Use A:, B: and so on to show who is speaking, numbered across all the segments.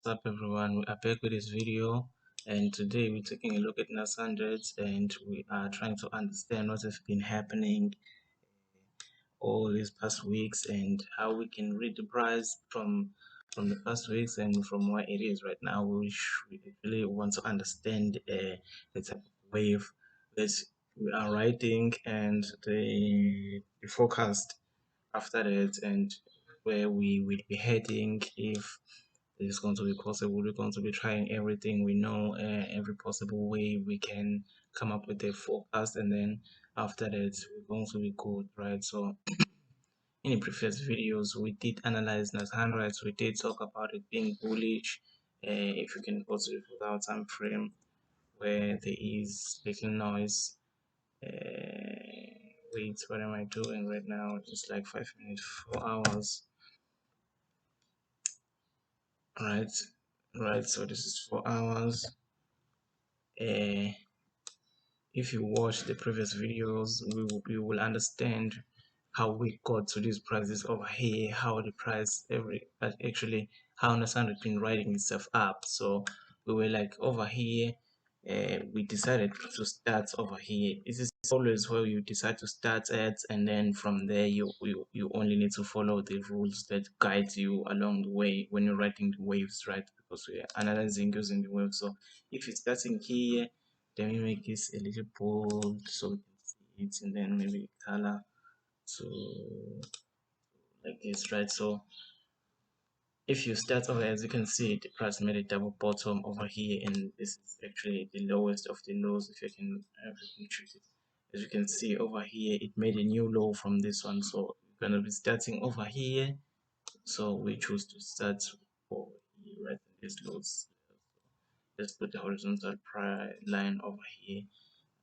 A: What's up everyone, we are back with this video, and today we're taking a look at NAS100 and we are trying to understand what has been happening all these past weeks and how we can read the price from the past weeks and from where it is right now. We really want to understand the type of wave that we are riding and the forecast after that, and where we will be heading if it's going to be possible. We're going to be trying everything we know, every possible way we can come up with a forecast, and then after that, we're going to be good, right? So, in the previous videos, we did analyze NAS100. We did talk about it being bullish. If you can go to the 4-hour time frame where there is little noise. Wait, what am I doing right now? It's like 5 minutes, 4 hours. Right, so this is 4 hours. If you watch the previous videos, we will understand how we got to these prices over here, how the price actually how NAS100 had been riding itself up. So we were like over here, we decided to start over here. This is always where you decide to start at, and then from there you only need to follow the rules that guide you along the way when you're writing the waves, right? Because we are analyzing using the waves. So if you're starting here, then we make this a little bold so we can see it, and then maybe color to like this, right? So if you start over, as you can see, the price made a double bottom over here, and this is actually the lowest of the lows. If you can treat it, as you can see over here, it made a new low from this one. So we're gonna be starting over here. So we choose to start over here, right? This lows. Let's put the horizontal line over here.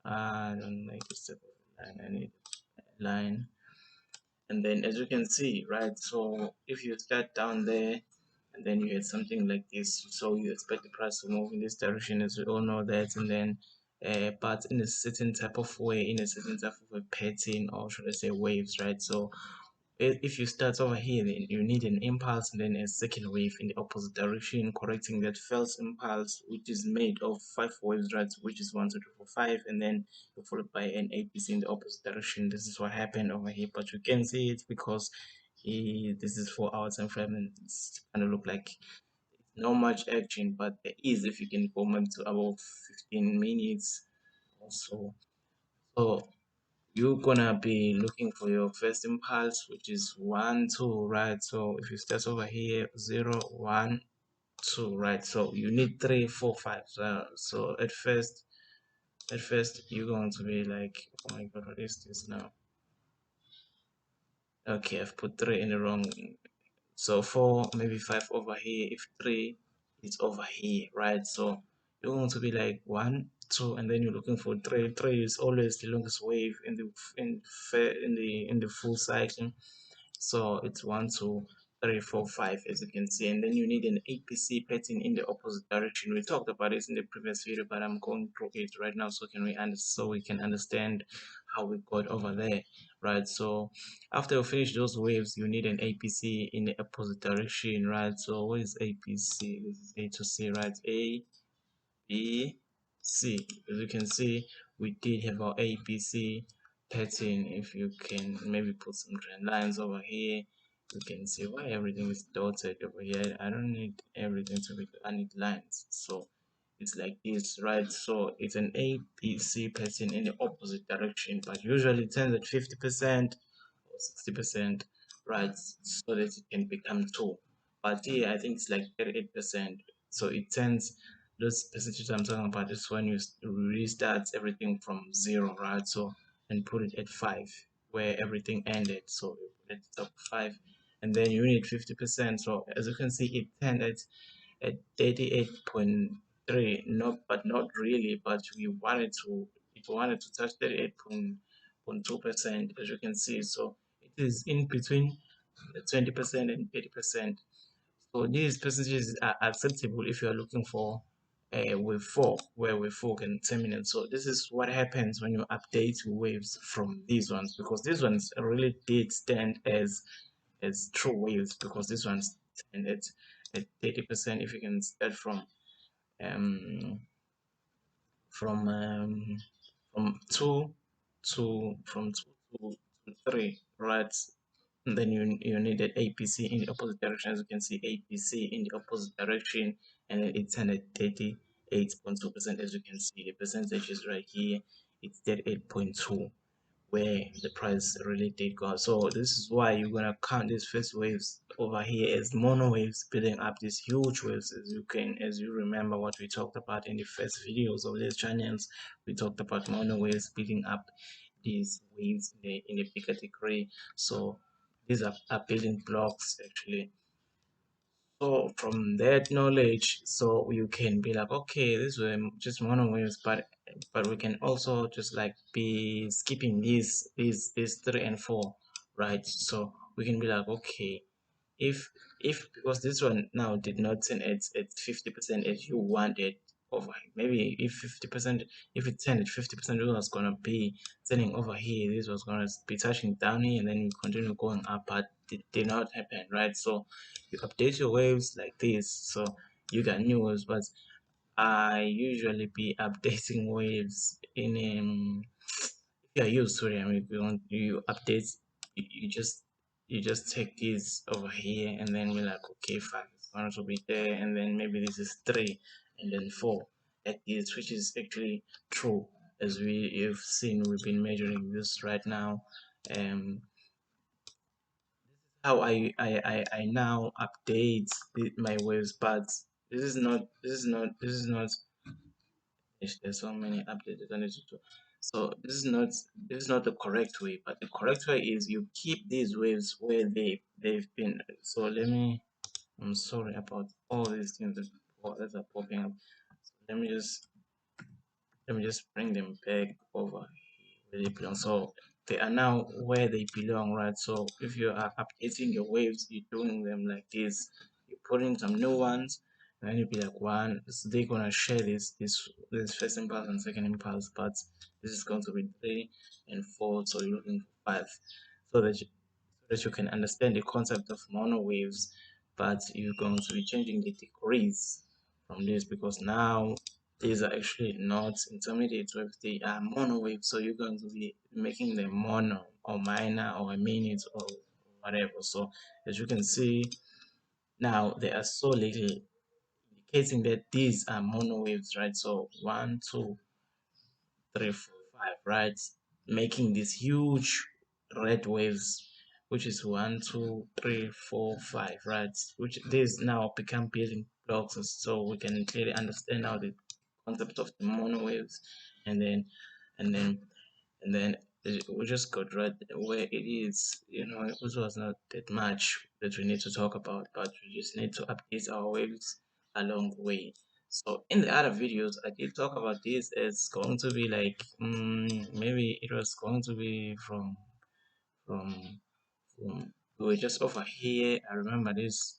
A: I don't like this type of line. I need a line. And then as you can see, right, so if you start down there and then you get something like this, so you expect the price to move in this direction, as we all know that, and then but in a certain type of way, in a certain type of a pattern, or should I say waves, right? So if you start over here, then you need an impulse and then a second wave in the opposite direction, correcting that first impulse, which is made of 5 waves, right? Which is 1, 2, 3, 4, 5, and then followed by an APC in the opposite direction. This is what happened over here, but you can see it because this is 4 hours and frame, and it's kind of look like not much action, but there is if you can go maybe to about 15 minutes or so. So you're gonna be looking for your first impulse, which is 1, 2, right? So if you start over here, 0, 1, 2, right? So you need 3, 4, 5. So at first you're going to be like, oh my god, what is this now? Okay, I've put 3 in the wrong. So 4, maybe 5 over here. If 3 is over here, right? So you're going to be like 1, 2, and then you're looking for 3. 3 is always the longest wave in the full cycle. So it's 1, 2, 3, 4, 5, as you can see, and then you need an APC pattern in the opposite direction. We talked about this in the previous video, but I'm going through it right now so we can understand how we got over there, right? So after you finish those waves, you need an APC in the opposite direction, right? So what is APC? This is A to C, right? A, B, C. As you can see, we did have our APC pattern. If you can maybe put some trend lines over here, you can see why everything is dotted over here. I don't need everything to be, I need lines. So it's like this, right? So it's an APC pattern in the opposite direction, but usually it turns at 50% or 60%, right? So that it can become 2. But here I think it's like 38%. So it turns, those percentages I'm talking about is when you restart everything from 0, right? So and put it at 5 where everything ended. So you put it top 5 and then you need 50%. So as you can see, it turned at 38.3, but not really, but we wanted to, it wanted to touch 38.2%, as you can see. So it is in between 20% and 80%. So these percentages are acceptable if you are looking for a wave 4 where wave 4 can terminate. So this is what happens when you update waves from these ones, because these ones really did stand as true waves, because this one's stand at 30%. If you can start um from um from two to three, right? And then you needed APC in the opposite direction. As you can see, APC in the opposite direction, and then it's 138.2%. As you can see, the percentage is right here. It's 38.2, where the price really did go. So this is why you're gonna count these first waves over here as mono waves building up these huge waves. As you remember what we talked about in the first videos of these channels, we talked about mono waves building up these waves in a bigger degree. So these are building blocks actually. So from that knowledge, so you can be like, okay, these were just mono waves, but we can also just like be skipping these three and four, right? So we can be like, okay, if because this one now did not turn at 50% as you wanted, over maybe if 50%, if it turned at 50%, it was gonna be turning over here, this was gonna be touching down here, and then you continue going up, but it did not happen, right? So you update your waves like this, so you got new waves. But I usually be updating waves in if you're used to them. If you want you update, you just take this over here, and then we're like, okay, five is going to be there, and then maybe this is three, and then four like this, which is actually true. As you've seen, we've been measuring this right now. How I now update my waves, but there's so many updates that I need to do. So this is not the correct way, but the correct way is you keep these waves where they've been. So I'm sorry about all these things that are popping up. So let me just bring them back over where they belong. So they are now where they belong, right? So if you are updating your waves, you're doing them like this. You put in some new ones, and then you'll be like one. So they're gonna share this first impulse and second impulse, but this is going to be three and four. So you're looking for five, so that you can understand the concept of mono waves, but you're going to be changing the degrees from this, because now these are actually not intermediate waves, they are mono waves. So you're going to be making them mono or minor or a minute or whatever. So as you can see now, there are so little indicating that these are mono waves, right? So one, two, three, four, five, right? Making these huge red waves, which is one, two, three, four, five, right? Which these now become building blocks, so we can clearly understand now the concept of the mono waves, and then and then and then we just got right where it is. It was not that much that we need to talk about, but we just need to update our waves along the way. So in the other videos, I did talk about this as going to be like maybe it was going to be from from we were just over here. I remember this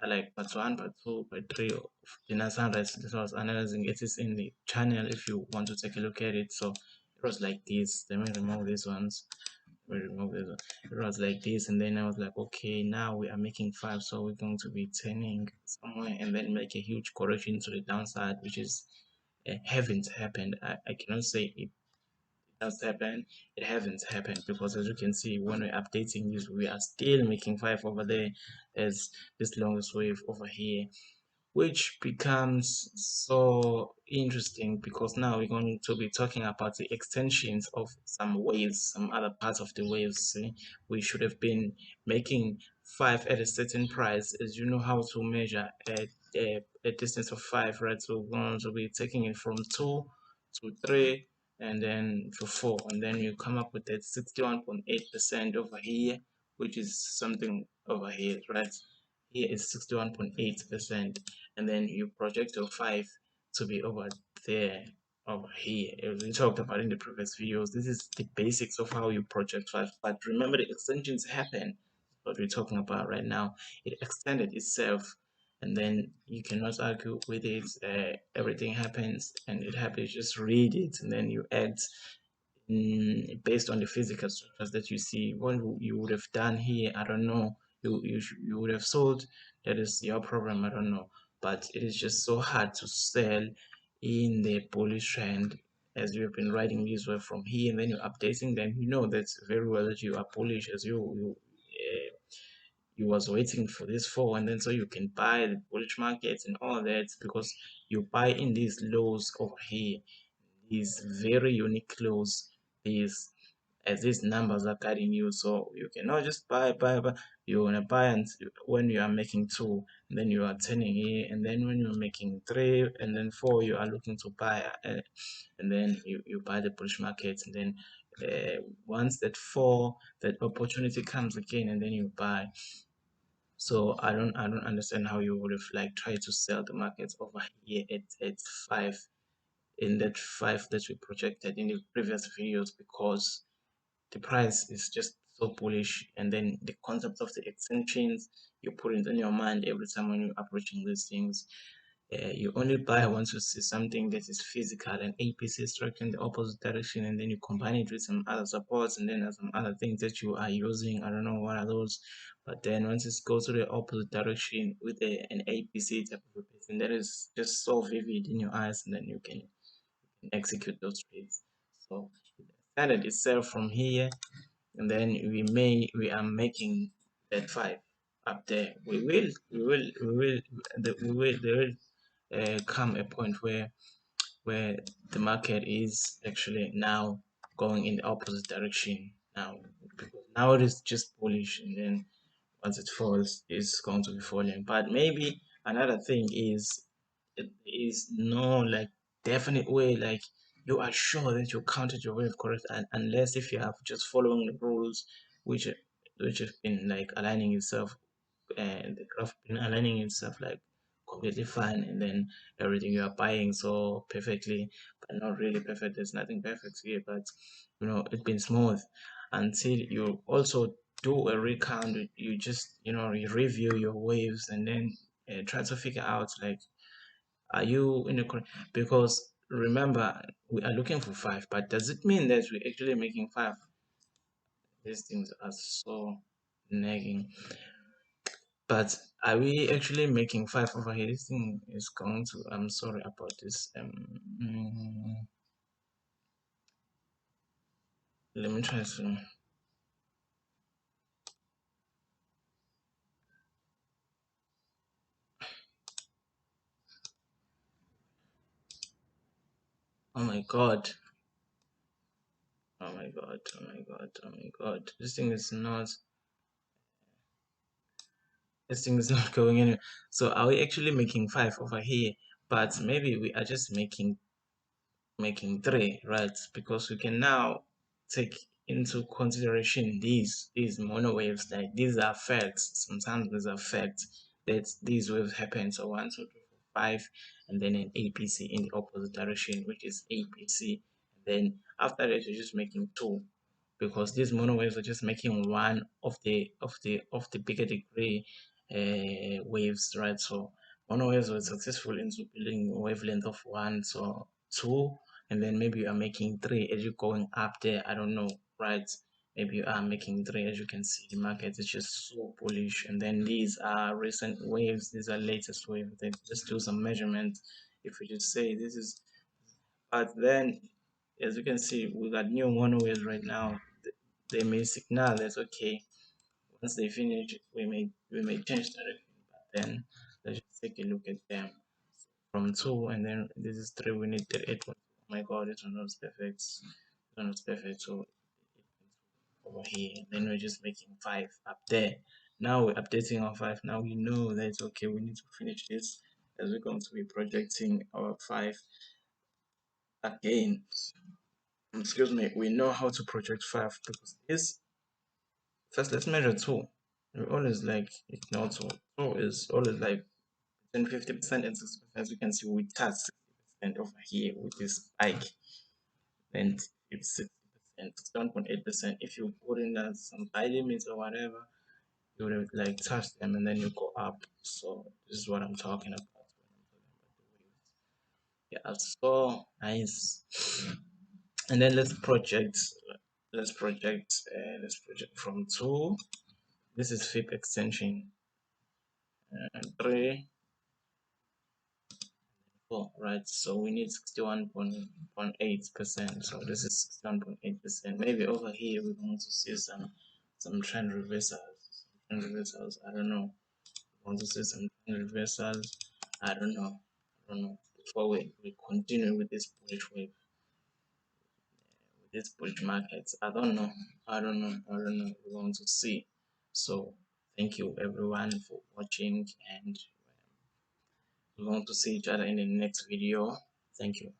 A: like part one, part two, part three of the NAS100. This was analyzing it is in the channel if you want to take a look at it. So it was like this. Let me remove these ones. Let me remove this one. It was like this, and then I was like, okay, now we are making five, so we're going to be turning somewhere and then make a huge correction to the downside, which is haven't happened. I cannot say it has happened. It hasn't happened, because as you can see, when we're updating this, we are still making five over there as this longest wave over here, which becomes so interesting, because now we're going to be talking about the extensions of some waves, some other parts of the waves. See? We should have been making five at a certain price, as you know how to measure a distance of five, right? So we're going to be taking it from two to three and then to four, and then you come up with that 61.8% over here, which is something over here, right? Here is 61.8%, and then you project your 5 to be over there, over here. As we talked about in the previous videos, this is the basics of how you project 5. But remember, the extensions happen. What we're talking about right now, it extended itself, and then you cannot argue with it. Everything happens, and it happens. Just read it, and then you add based on the physical structures that you see. What you would have done here, I don't know. you would have sold. That is your problem, I don't know. But it is just so hard to sell in the bullish trend, as you have been riding these wave from here and then you're updating them. You know that's very well that you are bullish, as you was waiting for this fall, and then so you can buy the bullish markets and all that, because you buy in these lows over here, these very unique lows, these, as these numbers are guiding you. So you cannot just buy. You want to buy, and when you are making two, and then you are turning here, and then when you're making three and then four, you are looking to buy, and then you buy the bullish market, and then once that four, that opportunity comes again, and then you buy. So I don't understand how you would have like tried to sell the markets over here at five, in that five that we projected in the previous videos, because the price is just so bullish, and then the concept of the extensions, you put it in your mind every time when you're approaching these things. You only buy once you see something that is physical, an APC structure in the opposite direction, and then you combine it with some other supports, and then there's some other things that you are using. I don't know what are those, but then once it goes to the opposite direction with an APC type of a pattern, that is just so vivid in your eyes, and then you can execute those trades. So it started itself from here, and then we are making that five up there. There will come a point where the market is actually now going in the opposite direction now, because now it is just bullish, and then once it falls, it's going to be falling. But maybe another thing is, it is no like definite way like you are sure that you counted your wave correct, and unless if you have just following the rules, which which have been like aligning itself, and the graph been aligning itself like completely fine, and then everything you are buying so perfectly, but not really perfect. There's nothing perfect here, but it's been smooth until you also do a recount. You just you review your waves, and then try to figure out like, are you in the correct? Because remember, we are looking for five, but does it mean that we're actually making five? These things are so nagging. But are we actually making five over here? This thing is going to. I'm sorry about this. Let me try to. Oh my god. Oh my god. Oh my god. Oh my god. This thing is not. This thing is not going anywhere. So are we actually making five over here? But maybe we are just making three, right? Because we can now take into consideration these mono waves. Like, these are facts. Sometimes these are facts that these waves happen. So 1, 2, 3, 4, 5, and then an APC in the opposite direction, which is APC. And then after that, you're just making two, because these mono waves are just making one of the bigger degree waves, right? So mono waves were successful in building a wavelength of one, so two, and then maybe you are making three as you're going up there. I don't know, right? Maybe you are making three. As you can see, the market is just so bullish. And then these are recent waves, these are latest waves. Then just do some measurement. If we just say this is, but then as you can see, we got new mono waves right now. They may signal that okay, once they finish, we may change direction. But then let's just take a look at them from two, and then this is three. We need 38. Oh my god, this one was perfect. This one was perfect. So over here, then we're just making five up there. Now we're updating our five. Now we know that it's okay, we need to finish this, as we're going to be projecting our five again. Excuse me, we know how to project five, because this, first let's measure two. We always like ignore two. Two is always like between 50% and 60%. As you can see, we touch 60% over here with this spike, and it's 60%, 7.8%. If you put in some buy limits or whatever, you would have like touch them, and then you go up. So this is what I'm talking about when I'm talking about the waves. Yeah, so nice. And then let's project from two. This is FIP extension 3, 4, right? So we need 61.8%. So this is 61.8%. Maybe over here we're going to see some trend reversals. I don't know. We want to see some trend reversals. I don't know. Before we continue with this bullish wave, with this bullish markets, I don't know. We're going to see. So thank you everyone for watching, and we're going to see each other in the next video. Thank you.